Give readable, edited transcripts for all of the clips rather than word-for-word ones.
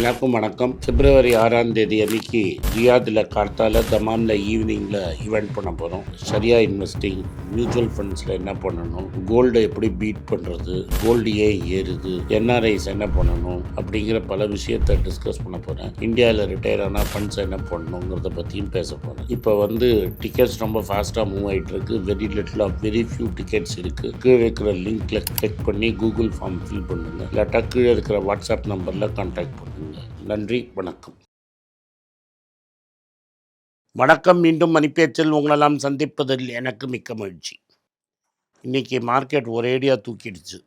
எல்லாருக்கும் வணக்கம். பிப்ரவரி 6ஆம் தேதி அன்னைக்கு ரியாதில் கார்த்தால தமாமில் ஈவினிங்கில் ஈவெண்ட் பண்ண போகிறோம். சரியா இன்வெஸ்டிங், மியூச்சுவல் ஃபண்ட்ஸில் என்ன பண்ணணும், கோல்டை எப்படி பீட் பண்ணுறது, கோல்டு ஏன் ஏறுது, என்ஆர்ஐஸ் என்ன பண்ணணும் அப்படிங்கிற பல விஷயத்தை டிஸ்கஸ் பண்ண போகிறேன். இந்தியாவில் ரிட்டையர் ஆனால் ஃபண்ட்ஸ் என்ன பண்ணணுங்கிறத பற்றியும் பேச போகிறேன். இப்போ டிக்கெட்ஸ் ரொம்ப ஃபாஸ்ட்டாக மூவ் ஆகிட்டு இருக்கு. வெரி ஃபியூ டிக்கெட்ஸ் இருக்குது. கீழே இருக்கிற லிங்க்கில் கிளிக் பண்ணி கூகுள் ஃபார்ம் ஃபில் பண்ணுங்கள். இல்லாட்டா கீழே இருக்கிற வாட்ஸ்அப் நம்பரில் கான்டாக்ட் பண்ணுங்கள். நன்றி, வணக்கம். வணக்கம். மீண்டும் மணிப்பேச்சில் உங்களெல்லாம் சந்திப்பதில் எனக்கு மிக்க மகிழ்ச்சி. இன்றைக்கி மார்க்கெட் ஒரேடியாக தூக்கிடுச்சு.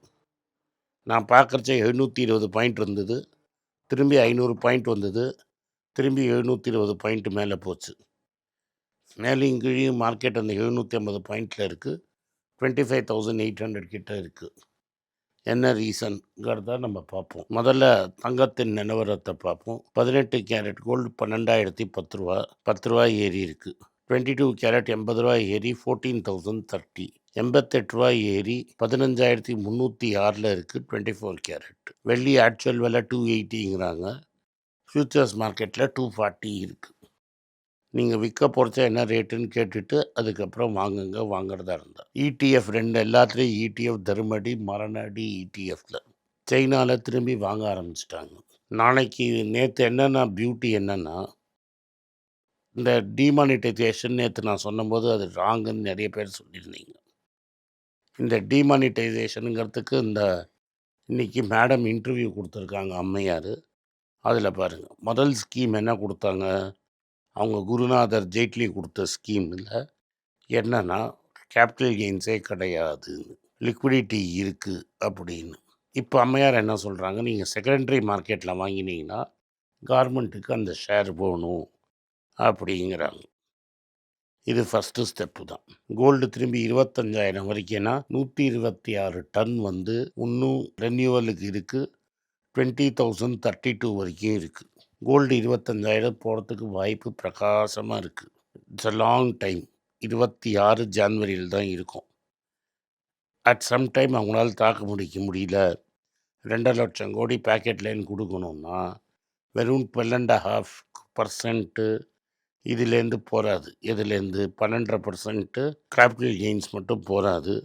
நான் பார்க்குறச்ச 720 பாயிண்ட் இருந்தது, திரும்பி 500 பாயிண்ட் வந்தது, திரும்பி 720 பாயிண்ட் மேலே போச்சு. மேலேயும் கீழேயும் மார்க்கெட் அந்த 750 பாயிண்டில் இருக்குது. 25,800 கிட்ட இருக்குது. என்ன ரீசன்ங்கிறத நம்ம பார்ப்போம். முதல்ல தங்கத்தின் நிலவரத்தை பார்ப்போம். 18 கேரட் கோல்டு 12,010 ரூபா, 10 ரூபா ஏறி இருக்குது. 22 கேரட் 80 ரூபா ஏறி 14,030. 88 ரூபா ஏறி 15,306 இருக்குது 24 கேரட். வெள்ளி ஆக்சுவல் விலை 280ங்கிறாங்க. ஃபியூச்சர்ஸ் மார்க்கெட்டில் 240 இருக்குது. நீங்கள் விற்க போகிறச்ச என்ன ரேட்டுன்னு கேட்டுட்டு அதுக்கப்புறம் வாங்குறதா இருந்தால். ETF 2 எல்லாத்துலேயும் ETF தருமடி மரணடி. ETFில் சைனாவில் திரும்பி வாங்க ஆரம்பிச்சிட்டாங்க. நாளைக்கு நேற்று என்னென்னா பியூட்டி என்னென்னா, இந்த டிமானிட்டைசேஷன் நேற்று நான் சொன்னபோது அது ராங்குன்னு நிறைய பேர் சொல்லியிருந்தீங்க. இந்த டிமானிட்டைசேஷனுங்கிறதுக்கு இன்னைக்கு மேடம் இன்டர்வியூ கொடுத்துருக்காங்க, அம்மையார். அதில் பாருங்கள், முதல் ஸ்கீம் என்ன கொடுத்தாங்க, அவங்க குருநாதர் ஜேட்லி கொடுத்த ஸ்கீமில் என்னன்னா கேபிட்டல் கெயின்ஸே கிடையாது, லிக்விடிட்டி இருக்குது அப்படின்னு. இப்போ அம்மையார் என்ன சொல்கிறாங்க, நீங்கள் செகண்டரி மார்க்கெட்டில் வாங்கினீங்கன்னா கவர்மெண்ட்டுக்கு அந்த ஷேர் போகணும் அப்படிங்கிறாங்க. இது ஃபஸ்ட்டு ஸ்டெப்பு தான். கோல்டு திரும்பி 25,000 வரைக்கும்னா 126 டன் இன்னும் ரெனியூவலுக்கு இருக்குது. 20,032 வரைக்கும் இருக்குது. கோல்டு 25,000 போகிறதுக்கு வாய்ப்பு பிரகாசமாக இருக்குது. It's a long time. 26 ஜான்வரியில் தான் இருக்கும். அட் சம் டைம் அவங்களால தாக்கு முடியல, 2 லட்சம் கோடி பேக்கெட் லைன் கொடுக்கணுன்னா வெறும் 12.5% இதுலேருந்து போகாது. இதுலேருந்து 12.5% கேபிட்டல் கெயின்ஸ் மட்டும் போகாது.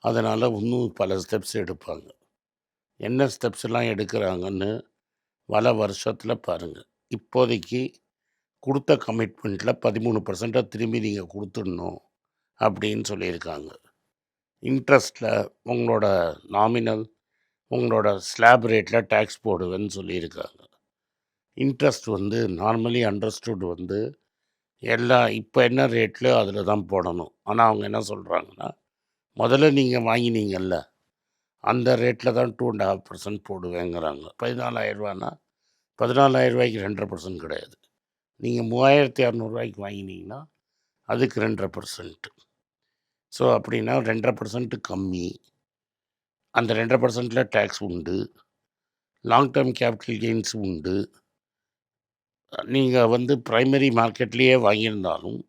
அதனால் இன்னும் பல ஸ்டெப்ஸ் எடுப்பாங்க. என்ன ஸ்டெப்ஸ்லாம் எடுக்கிறாங்கன்னு பல வருஷத்தில் பாருங்கள். இப்போதைக்கு கொடுத்த கமிட்மெண்ட்டில் 13% திரும்பி நீங்கள் கொடுத்துடணும் அப்படின்னு சொல்லியிருக்காங்க. இன்ட்ரெஸ்ட்டில் உங்களோட நாமினல், உங்களோட ஸ்லாப் ரேட்டில் டேக்ஸ் போடுவேன்னு சொல்லியிருக்காங்க. இன்ட்ரெஸ்ட் நார்மலி அண்டர்ஸ்டுட் இப்போ என்ன ரேட்லையோ அதில் தான் போடணும். ஆனால் அவங்க என்ன சொல்கிறாங்கன்னா, முதல்ல நீங்கள் வாங்கினீங்கல்ல அந்த ரேட்டில் தான் 2.5% போடுவேங்கிறாங்க. 14,000 ரூபான்னா 14,000 ரூபாய்க்கு 2.5% கிடையாது. நீங்கள் 3,600 ரூபாய்க்கு வாங்கினீங்கன்னா அதுக்கு 2.5%. ஸோ அப்படின்னா 2.5% கம்மி. அந்த 2%ல் டேக்ஸ் உண்டு, லாங் டேர்ம் கேபிட்டல் கெயின்ஸ் உண்டு. நீங்கள் ப்ரைமரி மார்க்கெட்லேயே வாங்கியிருந்தாலும்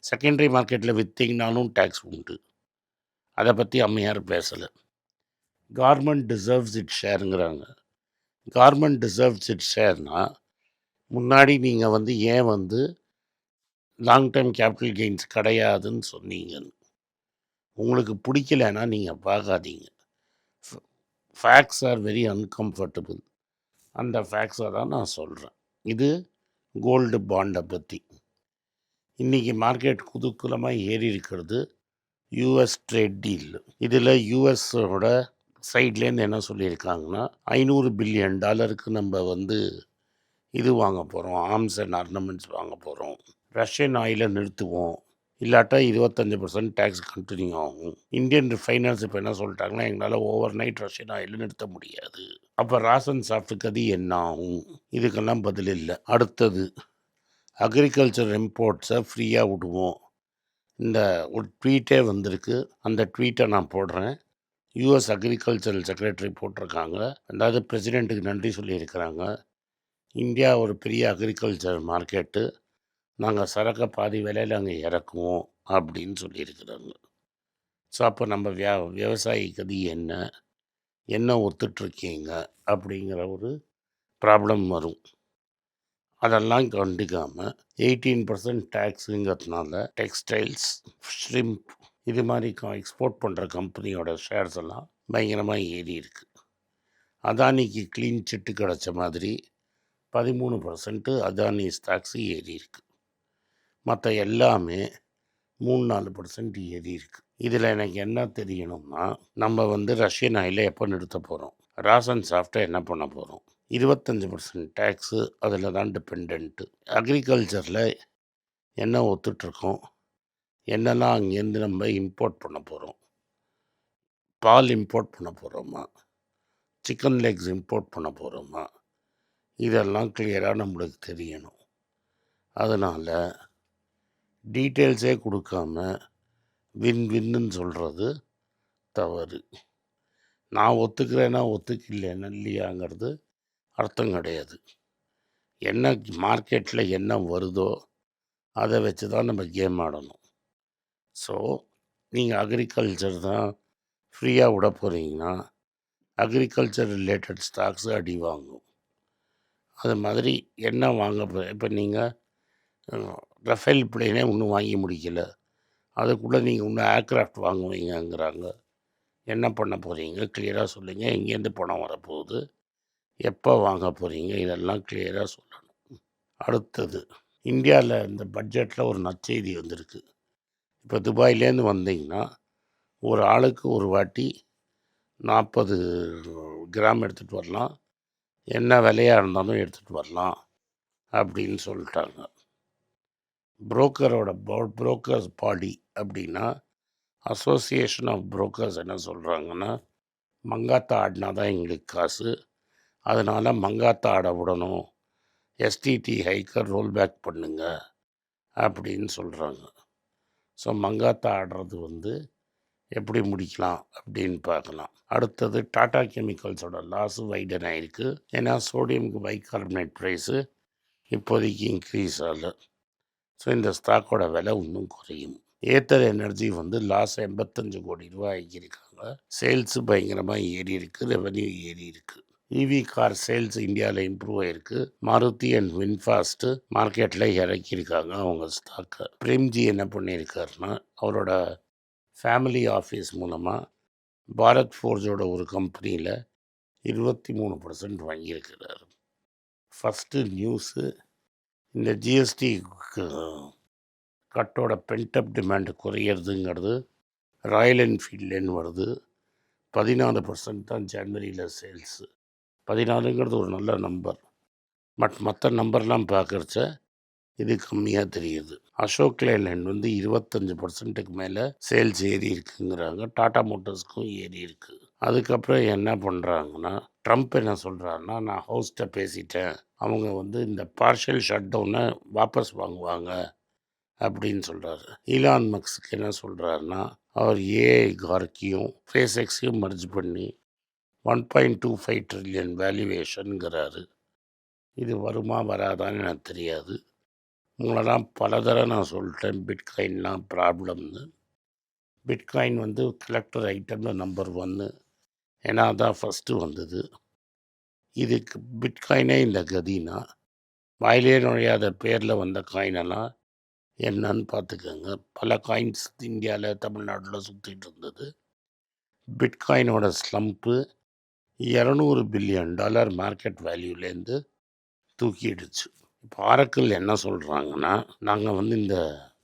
செகண்டரி மார்க்கெட்டில் விற்றீங்கனாலும் டேக்ஸ் உண்டு. அதை பற்றி அம்மையார் பேசலை. கவர்மெண்ட் டிசர்வ்ஸ் இட் ஷேருங்கிறாங்க. கவர்மெண்ட் டிசர்வ்ஸ் இட் ஷேர்னால் முன்னாடி நீங்கள் ஏன் லாங் டைம் கேபிட்டல் கெயின்ஸ் கிடையாதுன்னு சொன்னீங்கன்னு. உங்களுக்கு பிடிக்கலைன்னா நீங்கள் பார்க்காதீங்க. Facts are very uncomfortable. அந்த ஃபேக்ட்ஸை தான் நான் சொல்கிறேன். இது கோல்டு பாண்டை பற்றி. இன்றைக்கி மார்க்கெட் குதூகலமாக ஏறி இருக்கிறது யூஎஸ் ட்ரேட் டீல். இதில் யூஎஸோட சைட்லேருந்து என்ன சொல்லியிருக்காங்கன்னா, $500 பில்லியன் நம்ம இது வாங்க போகிறோம், ஆர்ம்ஸ் அண்ட் ஆர்னமெண்ட்ஸ் வாங்க போகிறோம். ரஷ்யன் ஆயிலை நிறுத்துவோம், இல்லாட்டா 25% டேக்ஸ் கண்டினியூ ஆகும். இந்தியன் ரிஃபைனர்ஸ் இப்போ என்ன சொல்லிட்டாங்கன்னா, எங்களால் ஓவர் நைட் ரஷ்யன் ஆயிலை நிறுத்த முடியாது. அப்போ ராசன் சாஃப்ட்டுக்கு அது என்ன ஆகும்? இதுக்கெல்லாம் பதில் இல்லை. அடுத்தது, அக்ரிகல்ச்சர் இம்போர்ட்ஸை ஃப்ரீயாக விடுவோம். ஒரு ட்வீட்டே வந்திருக்கு, அந்த ட்வீட்டை நான் போடுறேன். யூஎஸ் அக்ரிகல்ச்சரல் செக்ரட்டரி போட்டிருக்காங்க. அதாவது பிரசிடெண்ட்டுக்கு நன்றி சொல்லியிருக்கிறாங்க. இந்தியா ஒரு பெரிய அக்ரிகல்ச்சர் மார்க்கெட்டு, நாங்கள் சரக்கை பாதி விலையில் அங்கே இறக்குவோம் அப்படின்னு சொல்லியிருக்கிறாங்க. ஸோ அப்போ நம்ம விவசாயிக்கு அது என்ன ஒத்துட்ருக்கீங்க அப்படிங்கிற ஒரு ப்ராப்ளம் வரும். அதெல்லாம் கண்டுக்காமல் 18% டேக்ஸுங்கிறதுனால டெக்ஸ்டைல்ஸ், ஷ்ரிம்ப் இது மாதிரி எக்ஸ்போர்ட் பண்ணுற கம்பெனியோட ஷேர்ஸ் எல்லாம் பயங்கரமாக ஏறி இருக்கு. அதானிக்கு க்ளீன் சிட்டு கிடச்ச மாதிரி 13% அதானி ஸ்டாக்ஸு ஏறி இருக்கு. மற்ற எல்லாமே 3-4% ஏறி இருக்கு. இதில் எனக்கு என்ன தெரியணும்னா, நம்ம ரஷ்யன் ஆயிலை எப்போ நிறுத்த போகிறோம், ராசன் சாஃப்டை என்ன பண்ண போகிறோம், 25% டேக்ஸு அதில் தான் டிபெண்ட்டு. அக்ரிகல்ச்சரில் என்ன ஒத்துட்ருக்கோம், என்னெல்லாம் அங்கேருந்து நம்ம இம்போர்ட் பண்ண போகிறோம், பால் இம்போர்ட் பண்ண போகிறோமா, சிக்கன் லெக்ஸ் இம்போர்ட் பண்ண போகிறோமா, இதெல்லாம் கிளியராக நம்மளுக்கு தெரியணும். அதனால் டீட்டெயில்ஸே கொடுக்காம வின்னு சொல்கிறது தவறு. நான் ஒத்துக்கிறேன்னா ஒத்துக்கலைன்னா இல்லையாங்கிறது அர்த்தம் கிடையாது. என்ன மார்க்கெட்டில் என்ன வருதோ அதை வச்சு தான் நம்ம கேம் ஆடணும். ஸோ நீங்கள் அக்ரிகல்ச்சர் தான் ஃப்ரீயாக விட போகிறீங்கன்னா அக்ரிகல்ச்சர் ரிலேட்டட் ஸ்டாக்ஸு அடி வாங்கும். அது மாதிரி என்ன வாங்க இப்போ நீங்கள் ரஃபேல் பிளேனே இன்னும் வாங்கி முடிக்கல, அதுக்குள்ளே நீங்கள் இன்னும் ஏர்க்ராஃப்ட் வாங்குவீங்கங்கிறாங்க. என்ன பண்ண போகிறீங்க கிளியராக சொல்லுங்கள். எங்கேருந்து பணம் வரப்போகுது, எப்போ வாங்க போகிறீங்க, இதெல்லாம் கிளியராக சொல்லணும். அடுத்தது, இந்தியாவில் இந்த பட்ஜெட்டில் ஒரு நற்செய்தி வந்திருக்கு. இப்போ துபாயிலேருந்து வந்தீங்கன்னா ஒரு ஆளுக்கு ஒரு வாட்டி 40 கிராம் எடுத்துகிட்டு வரலாம், என்ன விலையாக இருந்தாலும் எடுத்துகிட்டு வரலாம் அப்படின்னு சொல்லிட்டாங்க. புரோக்கர்ஸ் பாடி அப்படின்னா அசோசியேஷன் ஆஃப் புரோக்கர்ஸ் என்ன சொல்கிறாங்கன்னா, மங்காத்தா ஆடினா தான் எங்களுக்கு காசு, அதனால் மங்காத்தா ஆட விடணும், எஸ்டிடி ஹைக்கை ரோல் பேக் பண்ணுங்க அப்படின்னு சொல்கிறாங்க. ஸோ மங்காத்தா ஆடுறது எப்படி முடிக்கலாம் அப்படின்னு பார்க்கலாம். அடுத்தது டாடா கெமிக்கல்ஸோட லாஸு வைடன் ஆகிருக்கு. ஏன்னா சோடியமுக்கு பைகார்பனேட் ப்ரைஸு இப்போதைக்கு இன்க்ரீஸ் ஆகலை. ஸோ இந்த ஸ்டாக்கோட விலை இன்னும் குறையும். ஏத்தர் எனர்ஜி லாஸ் 85 கோடி ரூபா ஆகியிருக்காங்க. சேல்ஸு பயங்கரமாக ஏறி இருக்குது, ரெவன்யூ ஏறி இருக்குது. இவி கார் சேல்ஸ் இந்தியாவில் இம்ப்ரூவ் ஆகிருக்கு. மாருதி அண்ட் வின்ஃபாஸ்ட்டு மார்க்கெட்டில் இறக்கியிருக்காங்க அவங்க ஸ்டாக்கை. பிரேம்ஜி என்ன பண்ணியிருக்காருன்னா, அவரோட ஃபேமிலி ஆஃபீஸ் மூலமாக பாரத் ஃபோர்ஜோட ஒரு கம்பெனியில் 23% வாங்கியிருக்கிறார். ஃபஸ்ட்டு நியூஸு, இந்த ஜிஎஸ்டி கட்டோட பென்டப் டிமாண்ட் குறையிறதுங்கிறது ராயல் என்ஃபீல்ட்லேன்னு வருது. 14% தான் ஜனவரியில் சேல்ஸு. 14ங்கிறது ஒரு நல்ல நம்பர். பட் மற்ற நம்பர்லாம் பார்க்குறச்ச இது கம்மியாக தெரியுது. அசோக் லேலண்ட் 25%க்கு மேலே சேல்ஸ் ஏறி இருக்குங்கிறாங்க. டாடா மோட்டர்ஸ்க்கும் ஏறி இருக்குது. அதுக்கப்புறம் என்ன பண்ணுறாங்கன்னா, ட்ரம்ப் என்ன சொல்கிறாருன்னா, நான் ஹவுஸ்ட்டை பேசிட்டேன், அவங்க இந்த பார்ஷியல் ஷட் டவுனை வாபஸ் வாங்குவாங்க அப்படின்னு சொல்கிறாரு. ஈலான் மஸ்க் என்ன சொல்கிறாருன்னா, அவர் ஏஐ கார்க்கையும் ஃபேஸ்எக்ஸையும் மர்ஜ் பண்ணி 1.25 ட்ரில்லியன் வேல்யூவேஷனுங்கிறாரு. இது வருமா வராதான்னு எனக்கு தெரியாது. உங்களெல்லாம் பல தடவை நான் சொல்லிட்டேன், பிட்காயின்லாம் ப்ராப்ளம்னு. பிட்காயின் கலெக்டர் ஐட்டமில் நம்பர் 1, ஏன்னா அதான் ஃபஸ்ட்டு வந்தது. இதுக்கு பிட்காயினே இந்த கதினா, வாயிலே நுழையாத பேரில் வந்த காயினெல்லாம் என்னன்னு பார்த்துக்கோங்க. பல காயின்ஸ் இந்தியாவில் தமிழ்நாட்டில் சுற்றிட்டு இருந்தது. பிட்காயினோட ஸ்லம்ப்பு $200 பில்லியன் மார்க்கெட் வேல்யூலேருந்து தூக்கிடுச்சு. இப்போ ஆரக்கிள் என்ன சொல்கிறாங்கன்னா, நாங்கள் இந்த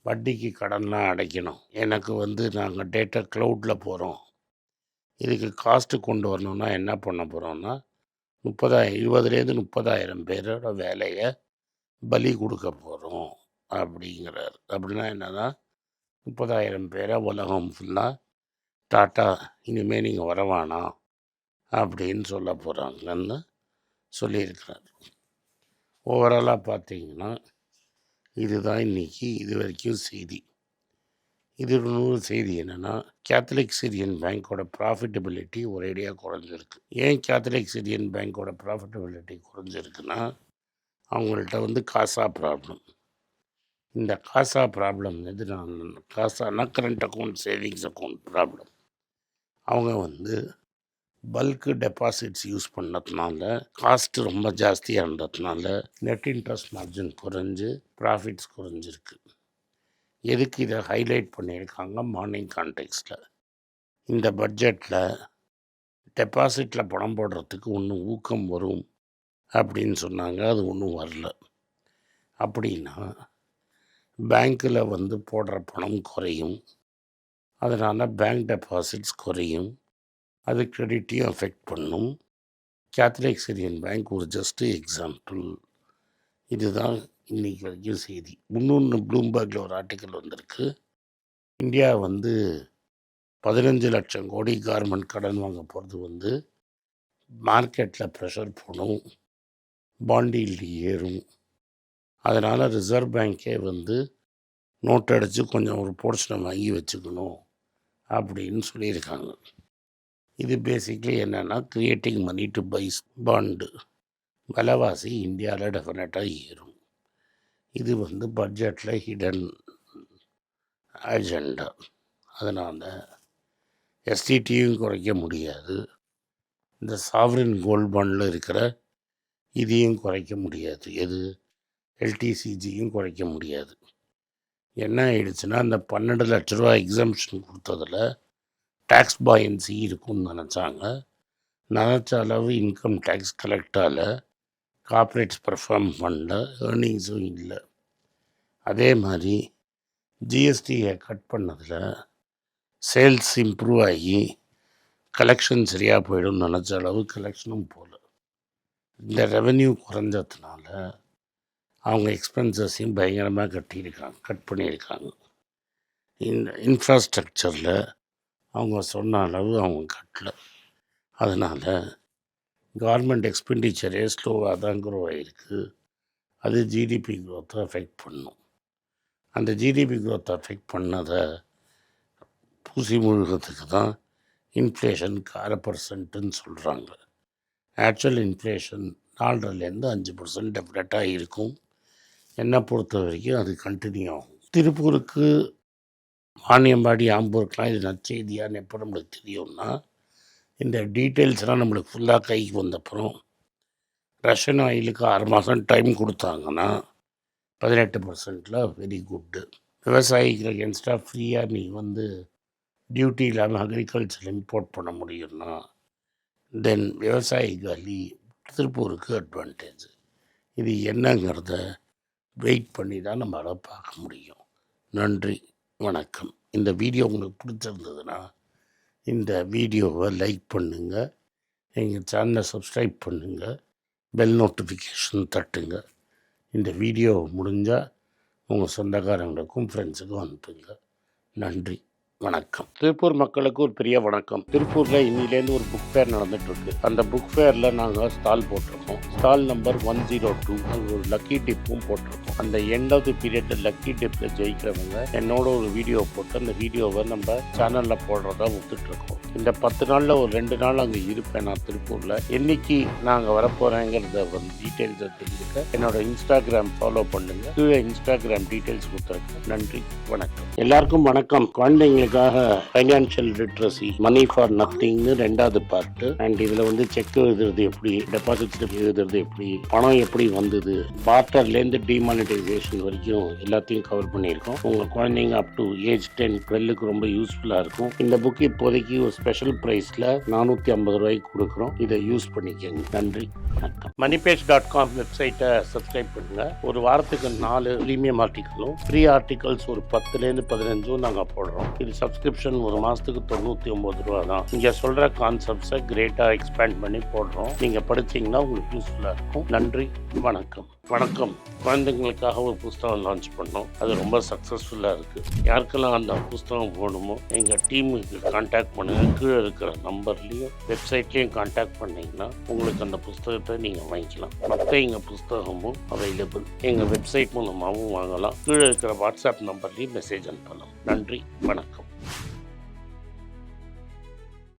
வட்டிக்கு கடன்லாம் அடைக்கணும், எனக்கு நாங்கள் டேட்டா க்ளவுடில் போகிறோம், இதுக்கு காஸ்ட்டு கொண்டு வரணுன்னா என்ன பண்ண போகிறோன்னா 20,000 30,000 பேரோட வேலையை பலி கொடுக்க போகிறோம் அப்படிங்கிறார். அப்படின்னா என்னன்னா, 30,000 பேரை உலகம் ஃபுல்லாக டாட்டா இனிமேல் நீங்கள் வரவானா அப்படின்னு சொல்ல போகிறாங்கன்னு சொல்லியிருக்கிறார். ஓவராலாக பார்த்தீங்கன்னா இதுதான் இன்றைக்கி இது வரைக்கும் செய்தி. இது இன்னொரு செய்தி என்னென்னா, கேத்தலிக் சிரியன் பேங்க்கோட ப்ராஃபிட்டபிலிட்டி ஒரேடியாக குறைஞ்சிருக்கு. ஏன் கேத்தலிக் சிரியன் பேங்க்கோட ப்ராஃபிட்டபிலிட்டி குறைஞ்சிருக்குன்னா, அவங்கள்ட்ட காசா ப்ராப்ளம். இந்த காசா ப்ராப்ளம் காசானா current account, savings account problem. அவங்க பல்க்கு டெபாசிட்ஸ் யூஸ் பண்ணதுனால காஸ்ட் ரொம்ப ஜாஸ்தியாக இருந்ததுனால நெட் இன்ட்ரெஸ்ட் மார்ஜின் குறைஞ்சு ப்ராஃபிட்ஸ் குறைஞ்சிருக்கு. எதுக்கு இதை ஹைலைட் பண்ணியிருக்காங்க மார்னிங் கான்டெக்ஸ்டில்? இந்த பட்ஜெட்டில் டெபாசிட்டில் பணம் போடுறதுக்கு ஒன்றும் ஊக்கம் வரும் அப்படின்னு சொன்னாங்க. அது ஒன்றும் வரல. அப்படின்னா பேங்க்கில் போடுற பணம் குறையும், அதனால் பேங்க் டெபாசிட்ஸ் குறையும், அது கிரெடிட்டையும் அஃபெக்ட் பண்ணும். கேத்தலிக் சிரியன் பேங்க் ஒரு ஜஸ்ட்டு எக்ஸாம்பிள். இதுதான் இன்றைக்கி வரைக்கும் செய்தி. இன்னொன்று ப்ளூம்பர்கில் ஒரு ஆர்டிக்கல் வந்திருக்கு. இந்தியா 15 லட்சம் கோடி கவர்மெண்ட் கடன் வாங்க போகிறது மார்க்கெட்டில் ப்ரெஷர் போடும், பாண்டீல்டு ஏறும். அதனால் ரிசர்வ் பேங்க்கே நோட் அடித்து கொஞ்சம் ஒரு போர்ஷனை வாங்கி வச்சுக்கணும் அப்படின்னு சொல்லியிருக்காங்க. இது பேசிக்லி என்னென்னா creating money to buys bond. விலைவாசி இந்தியாவில் டெஃபினட்டாக ஏறும். இது பட்ஜெட்டில் ஹிடன் அஜெண்டா. அதனால் எஸ்டிடியும் குறைக்க முடியாது, இந்த சாவரின் கோல்ட் பாண்டில் இருக்கிற இதையும் குறைக்க முடியாது, எது எல்டிசிஜியும் குறைக்க முடியாது. என்ன ஆயிடுச்சுன்னா, அந்த 12 லட்ச ரூபா எக்ஸம்ஷன் கொடுத்ததில் டேக்ஸ் பாயன்சி இருக்கும்னு நினச்சாங்க. நினச்ச அளவு இன்கம் டேக்ஸ் கலெக்டால் கார்ப்பரேட்ஸ் பர்ஃபார்ம் பண்ணல, ஏர்னிங்ஸும் இல்லை. அதே மாதிரி ஜிஎஸ்டியை கட் பண்ணதில் சேல்ஸ் இம்ப்ரூவ் ஆகி கலெக்ஷன் சரியாக போயிடும்னு நினச்ச அளவு கலெக்ஷனும் போகல. இந்த ரெவென்யூ குறைஞ்சதுனால அவங்க எக்ஸ்பென்சஸையும் பயங்கரமாக கட் பண்ணியிருக்காங்க. இந்த இன்ஃப்ராஸ்ட்ரக்சரில் அவங்க சொன்ன அளவு அவங்க கட்டல. அதனால் கவர்மெண்ட் எக்ஸ்பெண்டிச்சரே ஸ்லோவாக தான் க்ரோ ஆகிருக்கு. அது ஜிடிபி க்ரோத்தை அஃபெக்ட் பண்ணும். அந்த ஜிடிபி க்ரோத்தை அஃபெக்ட் பண்ணதை பூசி முழுகிறதுக்கு தான் இன்ஃப்ளேஷன் 1/2% சொல்கிறாங்க. ஆக்சுவல் இன்ஃப்ளேஷன் 4.5% 5% டெஃபினட்டாக இருக்கும். என்னை பொறுத்த வரைக்கும் அது கண்டினியூ ஆகும். திருப்பூருக்கு, வாணியம்பாடி, ஆம்பூருக்கெலாம் இது நற்செய்தியான்னு எப்போ நம்மளுக்கு தெரியும்னா, இந்த டீட்டெயில்ஸ்லாம் நம்மளுக்கு ஃபுல்லாக கைக்கு வந்தப்புறம் ரஷ்யன் ஆயிலுக்கு 6 மாதம் டைம் கொடுத்தாங்கன்னா 18% வெரி குட்டு. விவசாயிக்கு அகேன்ஸ்டாக ஃப்ரீயாக நீ டியூட்டி இல்லாமல் அக்ரிகல்ச்சர் இம்போர்ட் பண்ண முடியும்னா தென் விவசாயிகளி திருப்பூருக்கு அட்வான்டேஜ். இது என்னங்கிறத வெயிட் பண்ணி தான் நம்மளால் பார்க்க முடியும். நன்றி, வணக்கம். இந்த வீடியோ உங்களுக்கு பிடிச்சிருந்ததுன்னா இந்த வீடியோவை லைக் பண்ணுங்கள், எங்கள் சேனலை சப்ஸ்கிரைப் பண்ணுங்கள், பெல் நோட்டிஃபிகேஷன் தட்டுங்க. இந்த வீடியோ முடிஞ்சால் உங்கள் சொந்தக்காரங்களுக்கும் ஃப்ரெண்ட்ஸுக்கும் அனுப்புங்க. நன்றி, வணக்கம். திருப்பூர் மக்களுக்கு ஒரு பெரிய வணக்கம். திருப்பூரில் இன்னிலேருந்து ஒரு புக் ஃபேர் நடந்துகிட்ருக்கு. அந்த புக் ஃபேரில் நாங்கள் ஸ்டால் போட்டிருக்கோம். Stall number 102. அங்கே ஒரு லக்கி டிப்பும் போட்டிருக்கோம். அந்த end of the period lucky டிப்பில் ஜெயிக்கிறவங்க என்னோட ஒரு வீடியோ போட்டு அந்த வீடியோவை நம்ம சேனலில் போடுறதா ஒத்துட்ருக்கோம். இந்த 10 நாளில் ஒரு 2 நாள் அங்கே இருப்பேன் நான் திருப்பூரில். என்னைக்கு நாங்கள் வரப்போகிறேங்கிறத டீட்டெயில்ஸை தெரிஞ்சுக்க என்னோட இன்ஸ்டாகிராம் ஃபாலோ பண்ணுங்கள். கீழே இன்ஸ்டாகிராம் டீட்டெயில்ஸ் கொடுத்துருக்கேன். நன்றி, வணக்கம். எல்லாருக்கும் வணக்கம். குழந்தைங்களுக்கு ஃபைனான்சியல் லிட்ரஸி, மணி ஃபார் நத்திங்னு 2வது பார்ட்டு. அண்ட் இதில் செக் எழுதுறது எப்படி, டெபாசிட் ஸ்லிப் எழுதுறது எப்படி, பணம் எப்படி வந்தது, பார்ட்டர்லேருந்து டிமானிட்டைசேஷன் வரைக்கும் எல்லாத்தையும் கவர் பண்ணியிருக்கோம். உங்கள் குழந்தைங்க அப் டு ஏஜ் 10, 12க்கு ரொம்ப யூஸ்ஃபுல்லாக இருக்கும். இந்த புக் இப்போதைக்கு ஒரு ஸ்பெஷல் ப்ரைஸில் 450 ரூபாய்க்கு கொடுக்குறோம். இதை யூஸ் பண்ணிக்கங்க. நன்றி, வணக்கம். moneypage.com வெப்சைட்டை சப்ஸ்கிரைப் பண்ணுங்கள். ஒரு வாரத்துக்கு 4 ப்ரீமியம் ஆர்டிக்கலும் ஃப்ரீ ஆர்டிகல்ஸ் ஒரு 10லேருந்து 15 நாங்கள் போடுறோம். இது சப்ஸ்கிரிப்ஷன் ஒரு மாதத்துக்கு 99 ரூபா தான். இங்கே சொல்கிற கான்செப்ட்ஸை கிரேட்டாக எக்ஸ்பேண்ட் பண்ணி போடுறோம். நீங்கள் படிச்சிங்கன்னா உங்களுக்கு யூஸ்ஃபுல்லாக இருக்கும். நன்றி, வணக்கம். வணக்கம். குழந்தைங்களுக்காக ஒரு புஸ்தகம் லான்ச் பண்ணோம். அது ரொம்ப சக்ஸஸ்ஃபுல்லாக இருக்குது. யாருக்கெல்லாம் அந்த புஸ்தகம் போகணுமோ எங்கள் டீமுக்கு கான்டாக்ட் பண்ணுங்கள். கீழே இருக்கிற நம்பர்லேயும் வெப்சைட்லேயும் கான்டாக்ட் பண்ணிங்கன்னா உங்களுக்கு அந்த புஸ்தகத்தை நீங்கள் வாங்கிக்கலாம். மற்ற எங்கள் புஸ்தகமும் அவைலபிள். எங்கள் வெப்சைட் மூலமாகவும் வாங்கலாம். கீழே இருக்கிற வாட்ஸ்அப் நம்பர்லேயும் மெசேஜ் அனுப்பலாம். நன்றி, வணக்கம்.